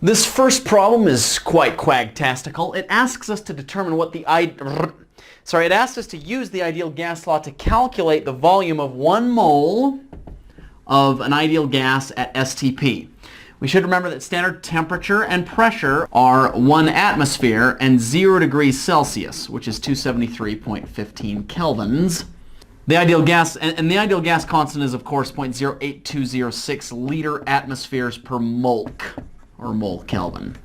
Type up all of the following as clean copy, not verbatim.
This first problem is quite quagtastical. It asks us to determine what it asks us to use the ideal gas law to calculate the volume of 1 mole of an ideal gas at STP. We should remember that standard temperature and pressure are 1 atmosphere and 0 degrees Celsius, which is 273.15 kelvins. The ideal gas, and the ideal gas constant is, of course, 0.08206 liter atmospheres per molk, or mole Kelvin.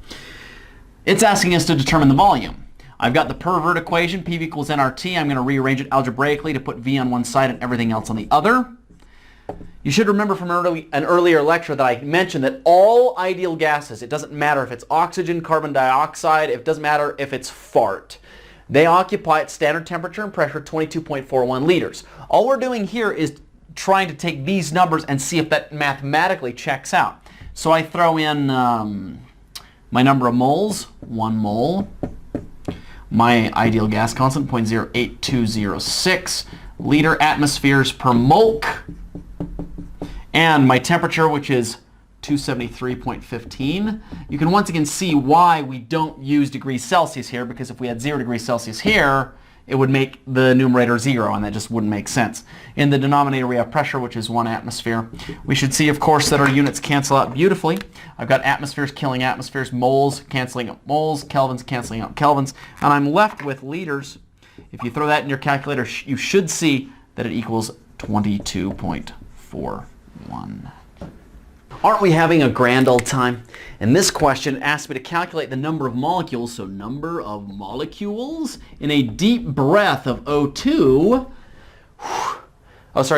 It's asking us to determine the volume. I've got the pervert equation, PV equals nRT. I'm going to rearrange it algebraically to put V on one side and everything else on the other. You should remember from an earlier lecture that I mentioned that all ideal gases, it doesn't matter if it's oxygen, carbon dioxide, it doesn't matter if it's fart. They occupy at standard temperature and pressure 22.41 liters. All we're doing here is trying to take these numbers and see if that mathematically checks out. So I throw in my number of moles, 1 mole, my ideal gas constant, 0.08206 liter atmospheres per molk, and my temperature, which is 273.15. You can once again see why we don't use degrees Celsius here, because if we had 0 degrees Celsius here, it would make the numerator 0, and that just wouldn't make sense. In the denominator, we have pressure, which is 1 atmosphere. We should see, of course, that our units cancel out beautifully. I've got atmospheres killing atmospheres, moles canceling out moles, kelvins canceling out kelvins, and I'm left with liters. If you throw that in your calculator, you should see that it equals 22.41. Aren't we having a grand old time? And this question asks me to calculate the number of molecules, so number of molecules in a deep breath of O2,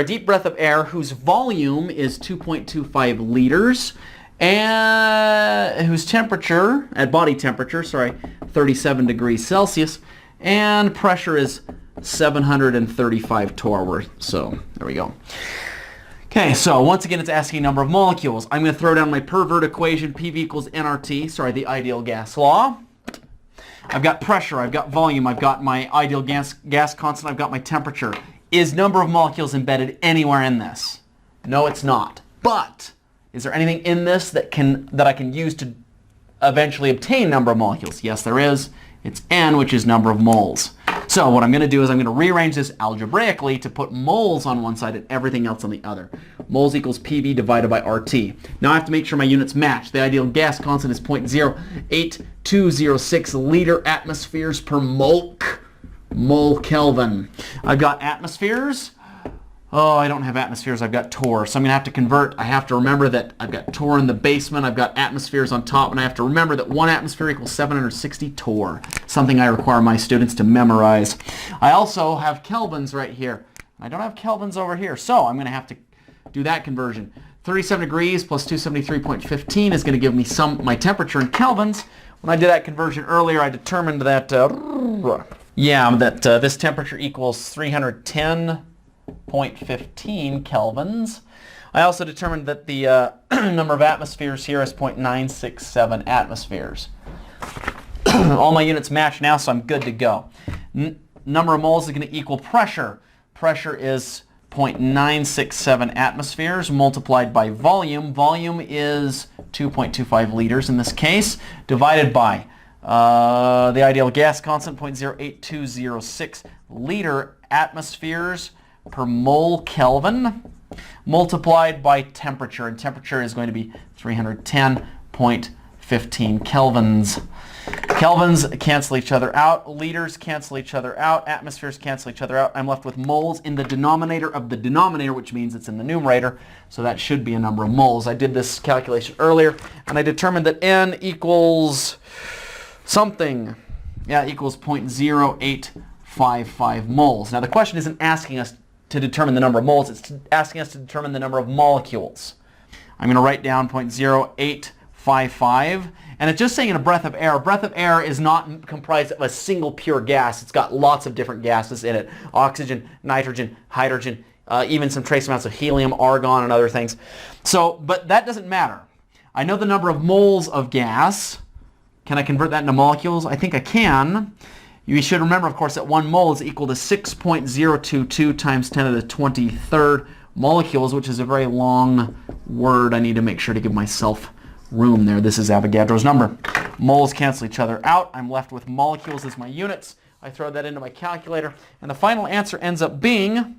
deep breath of air whose volume is 2.25 liters and whose temperature, at body temperature, 37 degrees Celsius, and pressure is 735 torr. So there we go. Okay, so once again it's asking number of molecules. I'm going to throw down my pervert equation, PV equals nRT, the ideal gas law. I've got pressure, I've got volume, I've got my ideal gas constant, I've got my temperature. Is number of molecules embedded anywhere in this? No, it's not. But is there anything in this that I can use to eventually obtain number of molecules? Yes, there is. It's N, which is number of moles. So what I'm going to do is I'm going to rearrange this algebraically to put moles on one side and everything else on the other. Moles equals PV divided by RT. Now I have to make sure my units match. The ideal gas constant is 0.08206 liter atmospheres per mole Kelvin. I've got atmospheres. Oh, I don't have atmospheres, I've got torr. So I'm going to have to convert. I have to remember that I've got torr in the basement, I've got atmospheres on top, and I have to remember that 1 atmosphere equals 760 torr. Something I require my students to memorize. I also have kelvins right here. I don't have kelvins over here, so I'm going to have to do that conversion. 37 degrees plus 273.15 is going to give me my temperature in kelvins. When I did that conversion earlier, I determined that, this temperature equals 310.15 kelvins. I also determined that the number of atmospheres here is 0.967 atmospheres. All my units match now, so I'm good to go. Number of moles is going to equal pressure. Pressure is 0.967 atmospheres multiplied by volume. Volume is 2.25 liters in this case, divided by the ideal gas constant, 0.08206 liter atmospheres per mole Kelvin, multiplied by temperature, and temperature is going to be 310.15 kelvins. Kelvins cancel each other out, liters cancel each other out, atmospheres cancel each other out. I'm left with moles in the denominator of the denominator, which means it's in the numerator, so that should be a number of moles. I did this calculation earlier, and I determined that N equals something. Yeah, equals 0.0855 moles. Now the question isn't asking us to determine the number of moles, it's asking us to determine the number of molecules. I'm going to write down 0.0855, and it's just saying in a breath of air. A breath of air is not comprised of a single pure gas. It's got lots of different gases in it. Oxygen, nitrogen, hydrogen, even some trace amounts of helium, argon, and other things. But that doesn't matter. I know the number of moles of gas. Can I convert that into molecules? I think I can. You should remember, of course, that 1 mole is equal to 6.022 times 10 to the 23rd molecules, which is a very long word. I need to make sure to give myself room there. This is Avogadro's number. Moles cancel each other out. I'm left with molecules as my units. I throw that into my calculator, and the final answer ends up being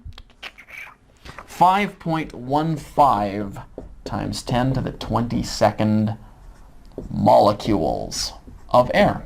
5.15 times 10 to the 22nd molecules of air.